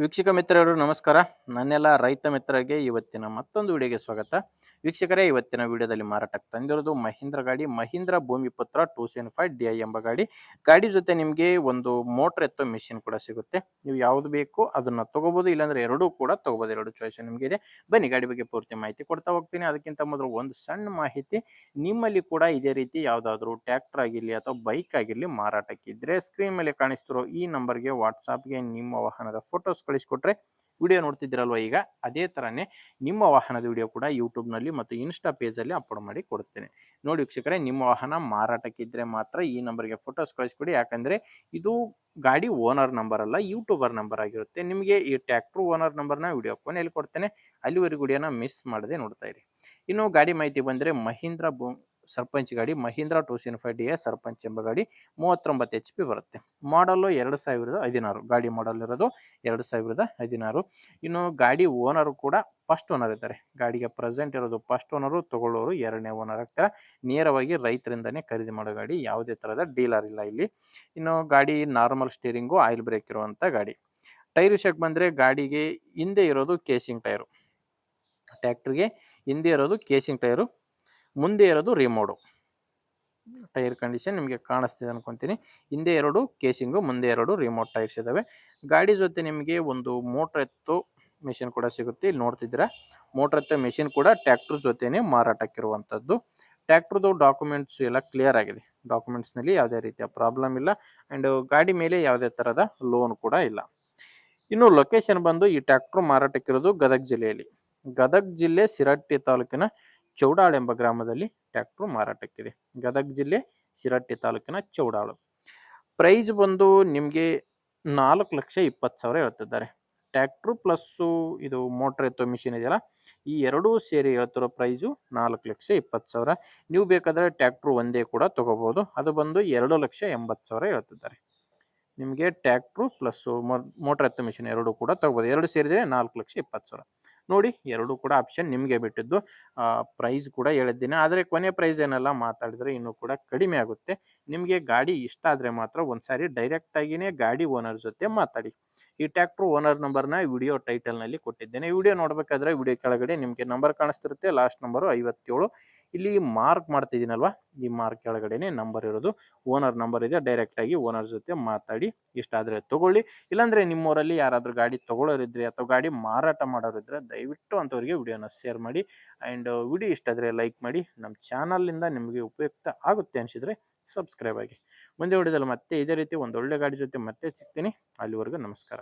ವೀಕ್ಷಕ ಮಿತ್ರರು ನಮಸ್ಕಾರ. ನನ್ನೆಲ್ಲ ರೈತ ಮಿತ್ರರಿಗೆ ಇವತ್ತಿನ ಮತ್ತೊಂದು ವಿಡಿಯೋಗೆ ಸ್ವಾಗತ. ವೀಕ್ಷಕರೇ, ಇವತ್ತಿನ ವಿಡಿಯೋದಲ್ಲಿ ಮಾರಾಟಕ್ಕೆ ತಂದಿರೋದು ಮಹೀಂದ್ರ ಗಾಡಿ, ಮಹೀಂದ್ರ ಭೂಮಿಪುತ್ರ 275 DI ಎಂಬ ಗಾಡಿ ಜೊತೆ ನಿಮಗೆ ಒಂದು ಮೋಟರ್ ಎತ್ತೋ ಮಿಷಿನ್ ಕೂಡ ಸಿಗುತ್ತೆ. ನೀವು ಯಾವುದು ಬೇಕು ಅದನ್ನ ತಗೋಬಹುದು, ಇಲ್ಲಾಂದ್ರೆ ಎರಡೂ ಕೂಡ ತಗೋಬಹುದು. ಎರಡು ಚಾಯ್ಸ್ ನಿಮಗೆ ಇದೆ. ಬನ್ನಿ ಗಾಡಿ ಬಗ್ಗೆ ಪೂರ್ತಿ ಮಾಹಿತಿ ಕೊಡ್ತಾ ಹೋಗ್ತೀನಿ. ಅದಕ್ಕಿಂತ ಮೊದಲು ಒಂದು ಸಣ್ಣ ಮಾಹಿತಿ, ನಿಮ್ಮಲ್ಲಿ ಕೂಡ ಇದೇ ರೀತಿ ಯಾವುದಾದ್ರೂ ಟ್ರ್ಯಾಕ್ಟರ್ ಆಗಿರಲಿ ಅಥವಾ ಬೈಕ್ ಆಗಿರಲಿ ಮಾರಾಟಕ್ಕಿದ್ರೆ ಸ್ಕ್ರೀನ್ ಮೇಲೆ ಕಾಣಿಸ್ತಿರೋ ಈ ನಂಬರ್ಗೆ ವಾಟ್ಸಾಪ್ಗೆ ನಿಮ್ಮ ವಾಹನದ ಫೋಟೋಸ್ ಕಳಿಸ್ಕೊಟ್ರೆ ವಿಡಿಯೋ ನೋಡ್ತಿದ್ದೀರಲ್ವ, ಈಗ ಅದೇ ಥರನೇ ನಿಮ್ಮ ವಾಹನದ ವಿಡಿಯೋ ಕೂಡ ಯೂಟ್ಯೂಬ್ನಲ್ಲಿ ಮತ್ತು ಇನ್ಸ್ಟಾ ಪೇಜಲ್ಲಿ ಅಪ್ಲೋಡ್ ಮಾಡಿ ಕೊಡ್ತೇನೆ. ನೋಡಿ ವೀಕ್ಷಕರೇ, ನಿಮ್ಮ ವಾಹನ ಮಾರಾಟಕ್ಕಿದ್ರೆ ಮಾತ್ರ ಈ ನಂಬರ್ಗೆ ಫೋಟೋಸ್ ಕಳಿಸ್ಕೊಡಿ. ಯಾಕಂದರೆ ಇದು ಗಾಡಿ ಓನರ್ ನಂಬರ್ ಅಲ್ಲ, ಯೂಟ್ಯೂಬರ್ ನಂಬರ್ ಆಗಿರುತ್ತೆ. ನಿಮಗೆ ಈ ಟ್ರ್ಯಾಕ್ಟರ್ ಓನರ್ ನಂಬರ್ನ ವಿಡಿಯೋ ಕೊನೆಯಲ್ಲಿ ಕೊಡ್ತೇನೆ. ಅಲ್ಲಿವರೆಗೂ ವಿಡಿಯೋನ ಮಿಸ್ ಮಾಡದೆ ನೋಡ್ತಾ ಇರಿ. ಇನ್ನು ಗಾಡಿ ಮಾಹಿತಿ ಬಂದರೆ ಮಹೀಂದ್ರ ಸರ್ಪಂಚ್ ಗಾಡಿ, ಮಹೀಂದ್ರ 275DI ಸರ್ಪಂಚ್ ಎಂಬ ಗಾಡಿ 39 HP ಬರುತ್ತೆ. ಮಾಡಲು 2016 ಗಾಡಿ ಮಾಡಲ್ ಇರೋದು 2016. ಇನ್ನು ಗಾಡಿ ಓನರು ಕೂಡ ಫಸ್ಟ್ ಓನರ್ ಇದ್ದಾರೆ. ಗಾಡಿಗೆ ಪ್ರೆಸೆಂಟ್ ಇರೋದು ಫಸ್ಟ್ ಓನರು, ತಗೊಳ್ಳೋರು ಎರಡನೇ ಓನರ್ ಆಗ್ತಾರೆ. ನೇರವಾಗಿ ರೈತರಿಂದನೇ ಖರೀದಿ ಮಾಡೋ ಗಾಡಿ, ಯಾವುದೇ ಥರದ ಡೀಲರ್ ಇಲ್ಲ ಇಲ್ಲಿ. ಇನ್ನು ಗಾಡಿ ನಾರ್ಮಲ್ ಸ್ಟೀರಿಂಗು, ಆಯಿಲ್ ಬ್ರೇಕ್ ಇರುವಂಥ ಗಾಡಿ. ಟೈರ್ ವಿಷಯಕ್ಕೆ ಬಂದರೆ ಗಾಡಿಗೆ ಹಿಂದೆ ಇರೋದು ಕೇಸಿಂಗ್ ಟೈರು, ಟ್ರ್ಯಾಕ್ಟರ್ಗೆ ಹಿಂದೆ ಇರೋದು ಕೇಸಿಂಗ್ ಟೈರು, ಮುಂದೆ ಇರೋದು ರಿಮೋಡು. ಟೈರ್ ಕಂಡೀಷನ್ ನಿಮಗೆ ಕಾಣಿಸ್ತಿದೆ ಅನ್ಕೊಂತೀನಿ. ಹಿಂದೆ ಎರಡು ಕೇಸಿಂಗು, ಮುಂದೆ ಎರಡು ರಿಮೋಟ್ ಟೈರ್ಸ್ ಇದ್ದಾವೆ. ಗಾಡಿ ಜೊತೆ ನಿಮಗೆ ಒಂದು ಮೋಟ್ರ್ ಎತ್ತೋ ಮೆಷಿನ್ ಕೂಡ ಸಿಗುತ್ತೆ. ಇಲ್ಲಿ ನೋಡ್ತಿದ್ದೀರಾ, ಮೋಟ್ರ್ ಎತ್ತೋ ಮೆಷಿನ್ ಕೂಡ ಟ್ರ್ಯಾಕ್ಟರ್ ಜೊತೆನೇ ಮಾರಾಟಕ್ಕಿರುವಂಥದ್ದು. ಟ್ರ್ಯಾಕ್ಟರ್ದು ಡಾಕ್ಯುಮೆಂಟ್ಸ್ ಎಲ್ಲ ಕ್ಲಿಯರ್ ಆಗಿದೆ. ಡಾಕ್ಯುಮೆಂಟ್ಸ್ನಲ್ಲಿ ಯಾವುದೇ ರೀತಿಯ ಪ್ರಾಬ್ಲಮ್ ಇಲ್ಲ. ಆ್ಯಂಡ್ ಗಾಡಿ ಮೇಲೆ ಯಾವುದೇ ಥರದ ಲೋನ್ ಕೂಡ ಇಲ್ಲ. ಇನ್ನು ಲೊಕೇಶನ್ ಬಂದು ಈ ಟ್ರ್ಯಾಕ್ಟರ್ ಮಾರಾಟಕ್ಕಿರೋದು ಗದಗ ಜಿಲ್ಲೆಯಲ್ಲಿ. ಗದಗ ಜಿಲ್ಲೆ ಶಿರಹಟ್ಟಿ ತಾಲೂಕಿನ ಚೌಡಾಳ್ ಎಂಬ ಗ್ರಾಮದಲ್ಲಿ ಟ್ರ್ಯಾಕ್ಟರ್ ಮಾರಾಟಕ್ಕಿದೆ. ಗದಗ ಜಿಲ್ಲೆ ಶಿರಹಟ್ಟಿ ತಾಲೂಕಿನ ಚೌಡಾಳು. ಪ್ರೈಸ್ ಬಂದು ನಿಮಗೆ 4,20,000 ಹೇಳ್ತಿದ್ದಾರೆ. ಟ್ರ್ಯಾಕ್ಟ್ರು ಪ್ಲಸ್ಸು ಇದು ಮೋಟ್ರ್ ಎತ್ತೋ ಮಿಷಿನ್ ಇದೆಯಲ್ಲ, ಈ ಎರಡೂ ಸೇರಿ ಹೇಳ್ತಿರೋ ಪ್ರೈಸು 4,20,000. ನೀವು ಬೇಕಾದರೆ ಟ್ರ್ಯಾಕ್ಟ್ರು ಒಂದೇ ಕೂಡ ತೊಗೋಬೋದು. ಅದು ಬಂದು 2,80,000 ಹೇಳ್ತಿದ್ದಾರೆ. ನಿಮಗೆ ಟ್ರ್ಯಾಕ್ಟ್ರು ಪ್ಲಸ್ಸು ಮೋಟ್ರ್ ಎತ್ತೋ ಮಿಷಿನ್ ಎರಡು ಕೂಡ ತೊಗೋಬೋದು. ಎರಡು ಸೇರಿದರೆ 4,20,000. ನೋಡಿ, ಎರಡೂ ಕೂಡ ಆಪ್ಷನ್ ನಿಮಗೆ ಬಿಟ್ಟಿದ್ದು. ಪ್ರೈಸ್ ಕೂಡ ಹೇಳಿದ್ದೀನಿ, ಆದರೆ ಕೊನೆ ಪ್ರೈಸ್ ಏನೆಲ್ಲ ಮಾತಾಡಿದರೆ ಇನ್ನೂ ಕೂಡ ಕಡಿಮೆ ಆಗುತ್ತೆ. ನಿಮಗೆ ಗಾಡಿ ಇಷ್ಟ ಆದರೆ ಮಾತ್ರ ಒಂದ್ಸಾರಿ ಡೈರೆಕ್ಟಾಗಿಯೇ ಗಾಡಿ ಓನರ್ ಜೊತೆ ಮಾತಾಡಿ. ಈ ಟ್ರ್ಯಾಕ್ಟರ್ ಓನರ್ ನಂಬರ್ನ ವಿಡಿಯೋ ಟೈಟಲ್ನಲ್ಲಿ ಕೊಟ್ಟಿದ್ದೇನೆ. ವಿಡಿಯೋ ನೋಡಬೇಕಾದ್ರೆ ವಿಡಿಯೋ ಕೆಳಗಡೆ ನಿಮಗೆ ನಂಬರ್ ಕಾಣಿಸ್ತಿರುತ್ತೆ, ಲಾಸ್ಟ್ ನಂಬರು 57. ಇಲ್ಲಿ ಮಾರ್ಕ್ ಮಾಡ್ತಿದ್ದೀನಲ್ವ, ಈ ಮಾರ್ಕ್ ಕೆಳಗಡೆನೇ ನಂಬರ್ ಇರೋದು, ಓನರ್ ನಂಬರ್ ಇದೆ. ಡೈರೆಕ್ಟಾಗಿ ಓನರ್ ಜೊತೆ ಮಾತಾಡಿ, ಇಷ್ಟ ಆದರೆ ತೊಗೊಳ್ಳಿ. ಇಲ್ಲಾಂದರೆ ನಿಮ್ಮೂರಲ್ಲಿ ಯಾರಾದರೂ ಗಾಡಿ ತೊಗೊಳ್ಳೋರಿದ್ರೆ ಅಥವಾ ಗಾಡಿ ಮಾರಾಟ ಮಾಡೋರಿದ್ರೆ ದಯವಿಟ್ಟು ಅಂಥವ್ರಿಗೆ ವಿಡಿಯೋನ ಶೇರ್ ಮಾಡಿ. ಆ್ಯಂಡ್ ವಿಡಿಯೋ ಇಷ್ಟ ಆದರೆ ಲೈಕ್ ಮಾಡಿ. ನಮ್ಮ ಚಾನಲಿಂದ ನಿಮಗೆ ಉಪಯುಕ್ತ ಆಗುತ್ತೆ ಅನಿಸಿದರೆ ಸಬ್ಸ್ಕ್ರೈಬ್ ಆಗಿ. ಮುಂದೆ ವಿಡಿಯೋದಲ್ಲಿ ಮತ್ತೆ ಇದೇ ರೀತಿ ಒಂದೊಳ್ಳೆ ಗಾಡಿ ಜೊತೆ ಮತ್ತೆ ಸಿಗ್ತೀನಿ. ಅಲ್ಲಿವರೆಗೂ ನಮಸ್ಕಾರ.